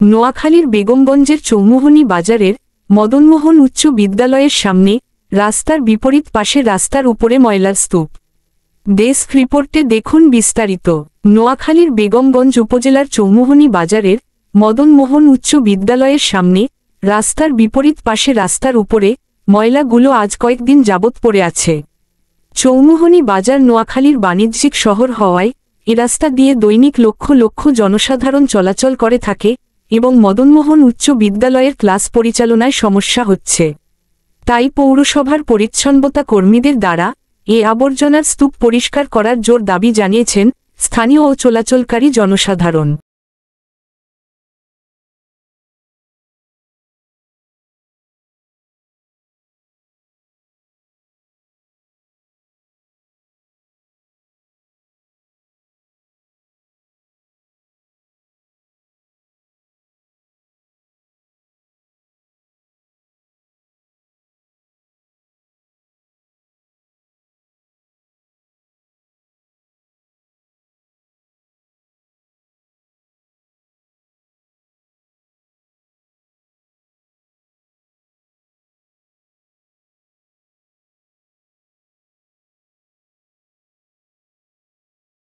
নোয়াখালীর বেগমগঞ্জের চৌমুহনী বাজারের মদনমোহন উচ্চ বিদ্যালয়ের সামনে রাস্তার বিপরীত পাশে রাস্তার উপরে ময়লার স্তূপ। ডেস্ক রিপোর্টে দেখুন বিস্তারিত। নোয়াখালীর বেগমগঞ্জ উপজেলার চৌমুহনী বাজারের মদনমোহন উচ্চ বিদ্যালয়ের সামনে রাস্তার বিপরীত পাশে রাস্তার উপরে ময়লাগুলো আজ কয়েকদিন যাবৎ পড়ে আছে। চৌমুহনী বাজার নোয়াখালীর বাণিজ্যিক শহর হওয়ায় এ রাস্তা দিয়ে দৈনিক লক্ষ লক্ষ জনসাধারণ চলাচল করে থাকে এবং মদনমোহন উচ্চ বিদ্যালয়ের ক্লাস পরিচালনায় সমস্যা হচ্ছে। তাই পৌরসভার পরিচ্ছন্নতা কর্মীদের দ্বারা এ আবর্জনার স্তূপ পরিষ্কার করার জোর দাবি জানিয়েছেন স্থানীয় ও চলাচলকারী জনসাধারণ।